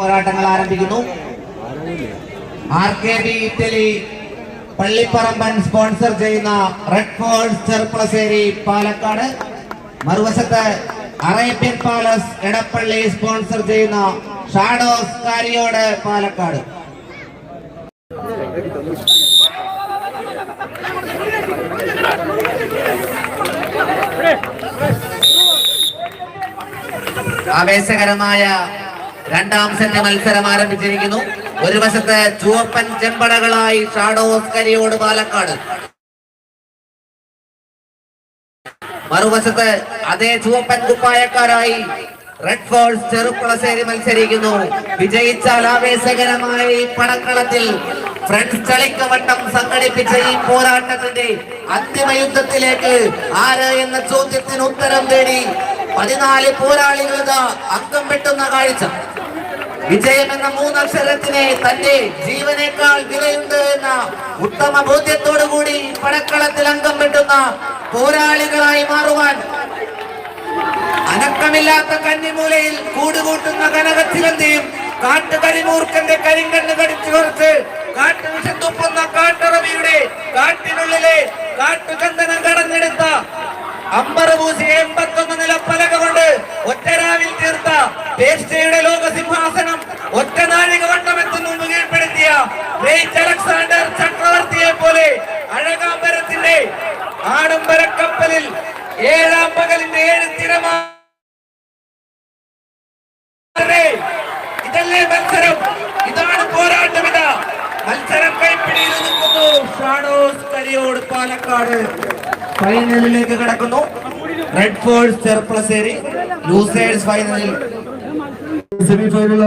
പോരാട്ടങ്ങൾ ആരംഭിക്കുന്നു. RKB Italy Pallipparamban sponsor ചെയ്യുന്ന റെഡ് ഫോഴ്സ് ചെർപ്പളശ്ശേരി പാലക്കാട്, മറുവശത്ത് അറേബ്യൻ പാലസ് എടപ്പള്ളി സ്പോൺസർ ചെയ്യുന്ന ഷാഡോസ് കാരിയോട് പാലക്കാട്. ആവേശകരമായ രണ്ടാം സെറ്റ് മത്സരം ആരംഭിച്ചിരിക്കുന്നു. ഒരു വശത്ത് ചുവപ്പൻ ചെമ്പടകളായി ഷാഡോസ് കരിയോട് പാലക്കാട്, മറുവശത്ത് അതേ ചുവപ്പൻ കുപ്പായക്കാരായി റെഡ് ഫോഴ്സ് ചെറുപ്പളശ്ശേരി മത്സരിക്കുന്നു. വിജയിച്ചാൽ ആവേശകരമായ ഈ പടക്കളത്തിൽ ഫ്രണ്ട്സ് കളിക്കവട്ടം സംഘടിപ്പിച്ച ഈ പോരാട്ടത്തിന്റെ അന്തിമ യുദ്ധത്തിലേക്ക് ആര് എന്ന ചോദ്യത്തിന് ഉത്തരം തേടി 14 പോരാളികൾ അംഗം വെട്ടുന്ന കാഴ്ച. വിജയം എന്ന 3 അക്ഷരത്തിന് തന്റെ ജീവനേക്കാൾ വിലയുണ്ട് എന്ന ഉത്തമ ബോധ്യത്തോടുകൂടി പടക്കളത്തിൽ അംഗം വെട്ടുന്ന പോരാളികളായി മാറുവാൻ അനക്കമില്ലാത്ത കന്നിമൂലയിൽ കൂടുകൂട്ടുന്ന കനകത്തിലന്തിയും കാട്ടുകരിമൂർക്കന്റെ കരിങ്കണ്ണ് കടിച്ചു കുറച്ച് കാട്ടുവിഷം തുപ്പുന്ന കാട്ടറബിയുടെ കാട്ടിനുള്ളിലെ കാട്ടുചന്ദനം കടഞ്ഞെടുത്ത അമ്പറപൂശി 81 നില പലക കൊണ്ട് ഒറ്റരാവിൽ തീർത്ത പേർഷ്യയുടെ ലോകസിംഹാസനം ഒറ്റ നാഴിക വട്ടമെത്തുന്നു കീഴ്പ്പെടുത്തിയ ഗ്രേറ്റ് അലക്സാണ്ടർ ചക്രവർത്തിയെ പോലെ അഴകാംബരത്തിന്റെ ആഡംബരക്കപ്പലിൽ 7-ാം പകലിന്റെ 7 തിരമാ. ഇതല്ലേ മത്സരം, ഇതാണ് പോരാട്ടം. ഇതാ മത്സരം കൈപ്പിടിയിൽ നിൽക്കുന്നു. ഷാഡോസ് കരിയോട് പാലക്കാട് ഫൈനലിലേക്ക് കടക്കുന്നു. റെഡ് ഫോഴ്സ് ചെർപ്പളശ്ശേരി ലൂസേഴ്സ് ഫൈനലിൽ സെമിഫൈനൽ